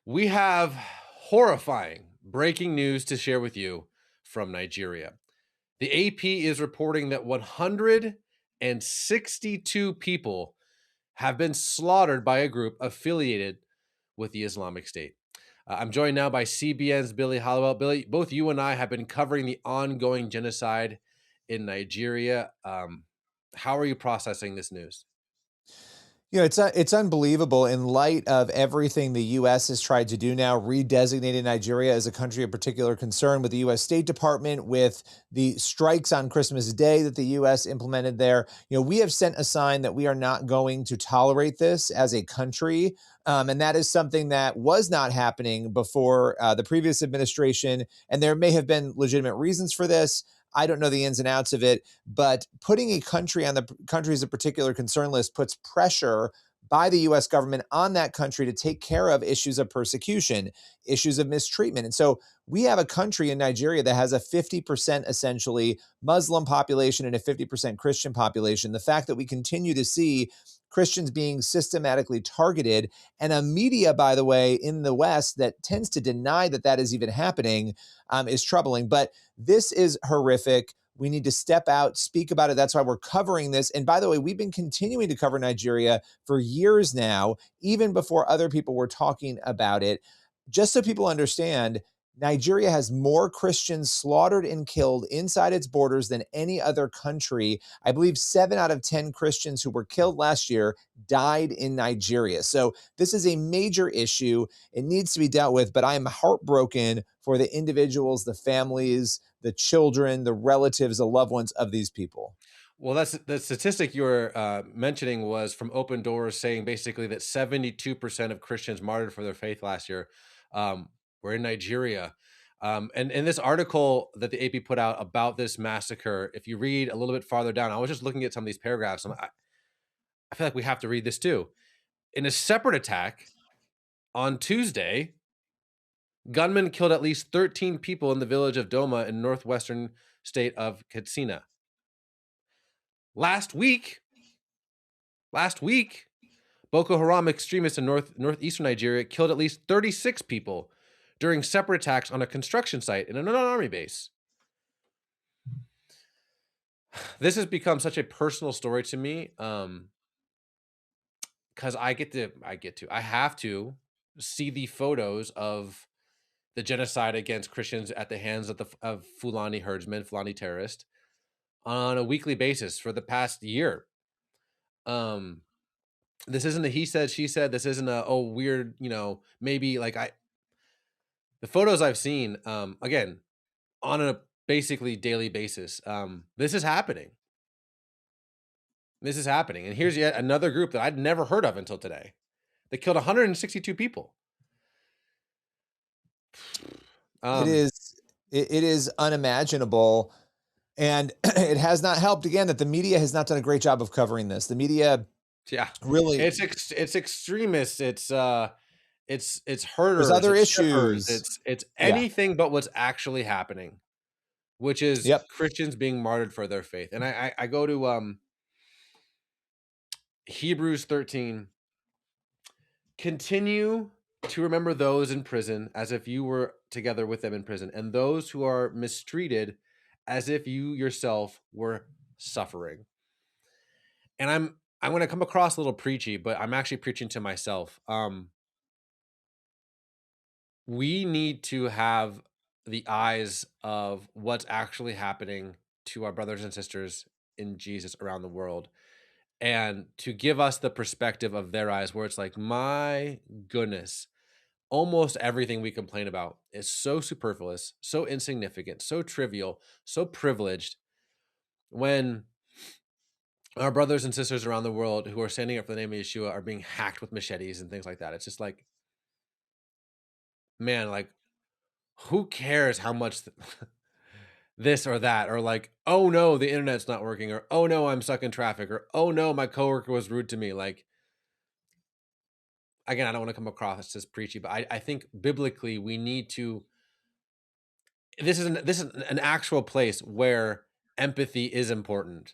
We have horrifying breaking news to share with you from Nigeria. The AP is reporting that 162 people have been slaughtered by a group affiliated with the Islamic State. I'm joined now by CBN's Billy Hollowell. Billy, both you and I have been covering the ongoing genocide in Nigeria. How are you processing this news? It's unbelievable in light of everything the U.S. has tried to do now, redesignating Nigeria as a country of particular concern with the U.S. State Department, with the strikes on Christmas Day that the U.S. implemented there. We have sent a sign that we are not going to tolerate this as a country. And that is something that was not happening before the previous administration. And there may have been legitimate reasons for this. I don't know the ins and outs of it, but putting a country on the countries of particular concern list puts pressure by the US government on that country to take care of issues of persecution, issues of mistreatment. And so we have a country in Nigeria that has a 50% essentially Muslim population and a 50% Christian population. The fact that we continue to see Christians being systematically targeted, and a media, by the way, in the West that tends to deny that that is even happening, is troubling. But this is horrific. We need to step out, speak about it. That's why we're covering this. And by the way, we've been continuing to cover Nigeria for years now, even before other people were talking about it. Just so people understand, Nigeria has more Christians slaughtered and killed inside its borders than any other country. I believe 7 out of 10 Christians who were killed last year died in Nigeria. So this is a major issue. It needs to be dealt with, but I am heartbroken for the individuals, the families, the children, the relatives, the loved ones of these people. Well, that's the statistic you were mentioning was from Open Doors, saying basically that 72% of Christians martyred for their faith last year were in Nigeria. And in this article that the AP put out about this massacre, if you read a little bit farther down, I was just looking at some of these paragraphs. I feel like we have to read this too. In a separate attack on Tuesday, gunmen killed at least 13 people in the village of Doma in northwestern state of Katsina. Last week, last week, Boko Haram extremists in northeastern Nigeria killed at least 36 people during separate attacks on a construction site in an army base. This has become such a personal story to me, because I have to see the photos of the genocide against Christians at the hands of of Fulani herdsmen, Fulani terrorists, on a weekly basis for the past year. Um, this isn't a he said, she said. This isn't a weird, maybe like the photos I've seen, again, on a basically daily basis. This is happening. This is happening. And here's yet another group that I'd never heard of until today. They killed 162 people. It Um, is it is unimaginable. And it has not helped again that the media has not done a great job of covering this. The media yeah. really, It's extremists. It's there's herders, other it's strippers, issues. it's Yeah. anything but what's actually happening, which is Yep. Christians being martyred for their faith. And I go to Hebrews 13. Continue to remember those in prison as if you were together with them in prison, and those who are mistreated as if you yourself were suffering. And I'm going to come across a little preachy, but I'm actually preaching to myself. We need to have the eyes of what's actually happening to our brothers and sisters in Jesus around the world, and to give us the perspective of their eyes, where it's like, my goodness, almost everything we complain about is so superfluous, so insignificant, so trivial, so privileged, when our brothers and sisters around the world who are standing up for the name of Yeshua are being hacked with machetes and things like that. It's just like, man, like, who cares how much this or that, or like, oh no, the internet's not working, or oh no, I'm stuck in traffic, or oh no, my coworker was rude to me. Like, again, I don't want to come across as preachy, but I think biblically we need to. This is an actual place where empathy is important,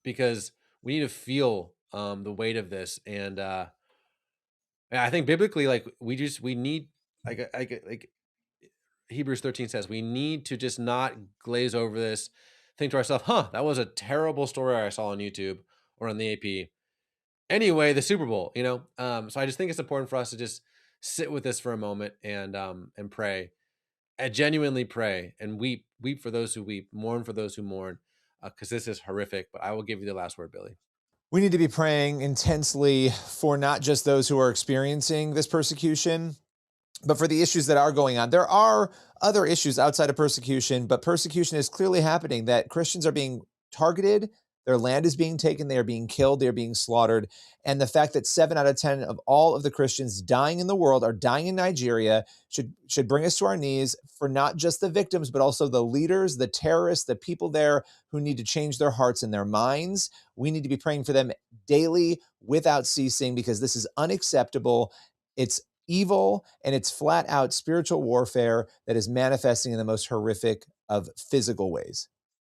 because we need to feel the weight of this, and And I think biblically, like, we need, like Hebrews 13 says, we need to just not glaze over this, think to ourselves, "Huh, that was a terrible story I saw on YouTube or on the AP." Anyway, the Super Bowl, you know? So I just think it's important for us to just sit with this for a moment and pray, and genuinely pray and weep. Weep for those who weep, mourn for those who mourn, because this is horrific. But I will give you the last word, Billy. We need to be praying intensely for not just those who are experiencing this persecution, but for the issues that are going on. There are other issues outside of persecution, but persecution is clearly happening, that Christians are being targeted, their land is being taken, they are being killed, they're being slaughtered. And the fact that 7 out of 10 of all of the Christians dying in the world are dying in Nigeria should bring us to our knees, for not just the victims, but also the leaders, the terrorists, the people there who need to change their hearts and their minds. We need to be praying for them daily without ceasing, because this is unacceptable. It's evil, and it's flat out spiritual warfare that is manifesting in the most horrific of physical ways.